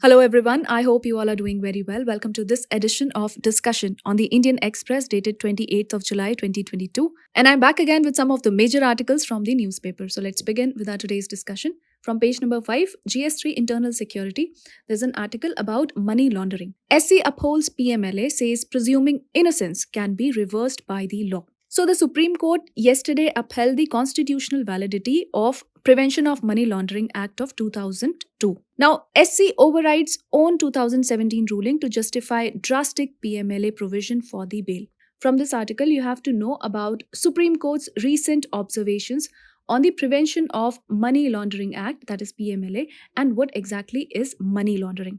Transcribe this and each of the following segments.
Hello everyone, I hope you all are doing very well. Welcome to this edition of Discussion on the Indian Express dated 28th of July 2022. And I'm back again with some of the major articles from the newspaper. So let's begin with our today's discussion. From page number 5, GS3 Internal Security, there's an article about money laundering. SC upholds PMLA, says presuming innocence can be reversed by the law. So the Supreme Court yesterday upheld the constitutional validity of Prevention of Money Laundering Act of 2002. Now, SC overrides own 2017 ruling to justify drastic PMLA provision for the bail. From this article, you have to know about Supreme Court's recent observations on the Prevention of Money Laundering Act, that is PMLA, and what exactly is money laundering.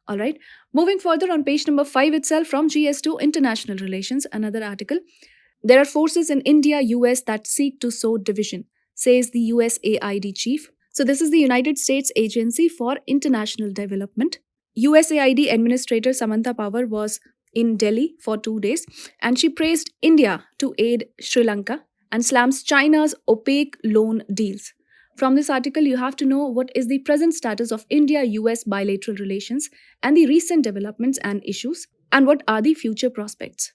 Alright, moving further on page number 5 itself from GS2 International Relations, another article. There are forces in India, US that seek to sow division, says the USAID chief. So this is the United States Agency for International Development. USAID Administrator Samantha Power was in Delhi for 2 days and she praised India to aid Sri Lanka and slams China's opaque loan deals. From this article, you have to know what is the present status of India-US bilateral relations and the recent developments and issues, and what are the future prospects.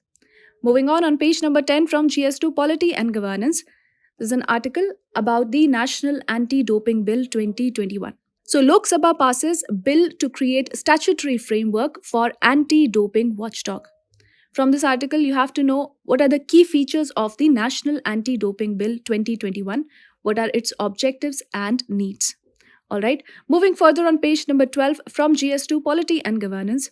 Moving on page number 10 from GS2 Polity and Governance, there's an article about the National Anti-Doping Bill 2021. So Lok Sabha passes bill to create statutory framework for anti-doping watchdog. From this article, you have to know what are the key features of the National Anti-Doping Bill 2021, what are its objectives and needs. Alright, moving further on page number 12 from GS2 Polity and Governance.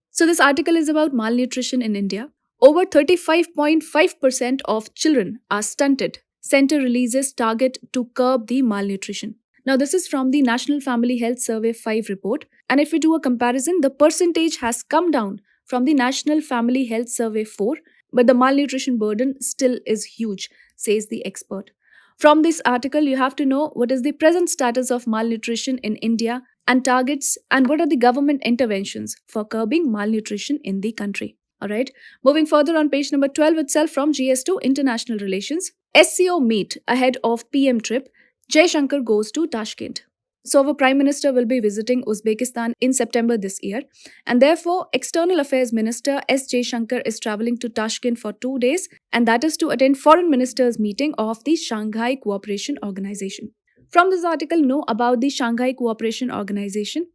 So this article is about malnutrition in India. Over 35.5% of children are stunted. Center releases target to curb the malnutrition. Now, this is from the National Family Health Survey 5 report. And if we do a comparison, the percentage has come down from the National Family Health Survey 4, but the malnutrition burden still is huge, says the expert. From this article, you have to know what is the present status of malnutrition in India and targets, and what are the government interventions for curbing malnutrition in the country. Alright, moving further on page number 12 itself from GS2 International Relations. SCO meet ahead of PM trip, Jaishankar goes to Tashkent. So our Prime Minister will be visiting Uzbekistan in September this year, and therefore External Affairs Minister S. Jaishankar is travelling to Tashkent for 2 days, and that is to attend Foreign Ministers meeting of the Shanghai Cooperation Organization. From this article, know about the Shanghai Cooperation Organization.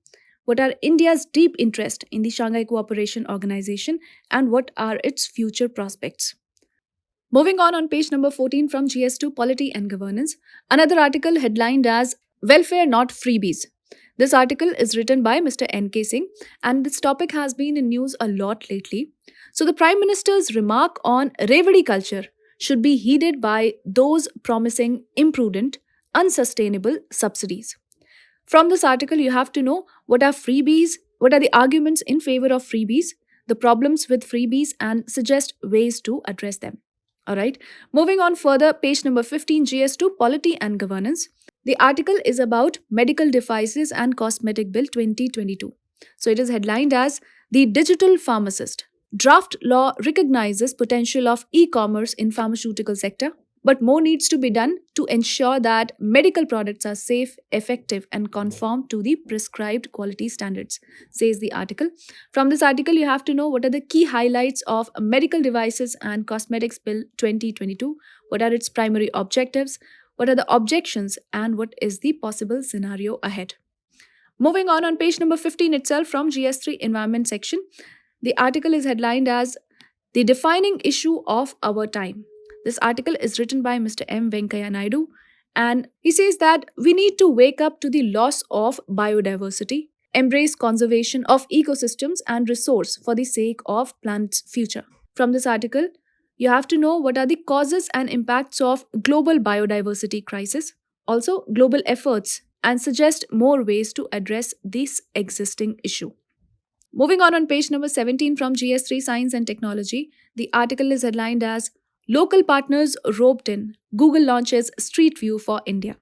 What are India's deep interest in the Shanghai Cooperation Organization and what are its future prospects? Moving on page number 14 from GS2 Polity and Governance, another article headlined as Welfare Not Freebies. This article is written by Mr. N.K. Singh and this topic has been in news a lot lately. So the Prime Minister's remark on Revadi culture should be heeded by those promising imprudent, unsustainable subsidies. From this article, you have to know what are freebies, what are the arguments in favor of freebies, the problems with freebies, and suggest ways to address them. Alright, moving on further, page number 15, GS2 Polity and Governance. The article is about Medical Devices and Cosmetic Bill 2022. So it is headlined as The Digital Pharmacist. Draft law recognizes potential of e-commerce in pharmaceutical sector, but more needs to be done to ensure that medical products are safe, effective, and conform to the prescribed quality standards, says the article. From this article, you have to know what are the key highlights of Medical Devices and Cosmetics Bill 2022, what are its primary objectives, what are the objections, and what is the possible scenario ahead. Moving on page number 15 itself from GS3 Environment section, the article is headlined as The Defining Issue of Our Time. This article is written by Mr. M. Venkaiah Naidu, and he says that we need to wake up to the loss of biodiversity, embrace conservation of ecosystems and resource for the sake of planet's future. From this article, you have to know what are the causes and impacts of global biodiversity crisis, also global efforts, and suggest more ways to address this existing issue. Moving on page number 17 from GS3 Science and Technology, the article is headlined as Local partners roped in. Google launches Street View for India.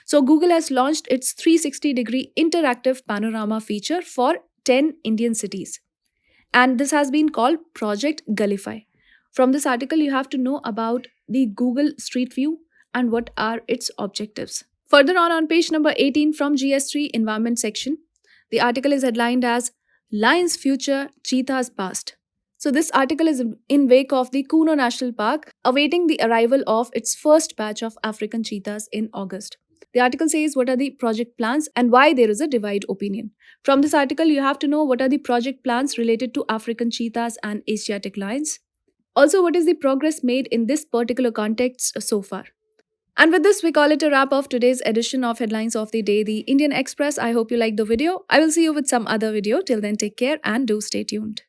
So Google has launched its 360-degree interactive panorama feature for 10 Indian cities. And this has been called Project Gullify. From this article, you have to know about the Google Street View and what are its objectives. Further on page number 18 from GS3 Environment section, The article is headlined as Lion's Future, Cheetah's Past. So, this article is in wake of the Kuno National Park awaiting the arrival of its first batch of African cheetahs in August. The article says what are the project plans and why there is a divide opinion. From this article, you have to know what are the project plans related to African cheetahs and Asiatic lions. Also, what is the progress made in this particular context so far? And with this, we call it a wrap of today's edition of Headlines of the Day, the Indian Express. I hope you liked the video. I will see you with some other video. Till then, take care and do stay tuned.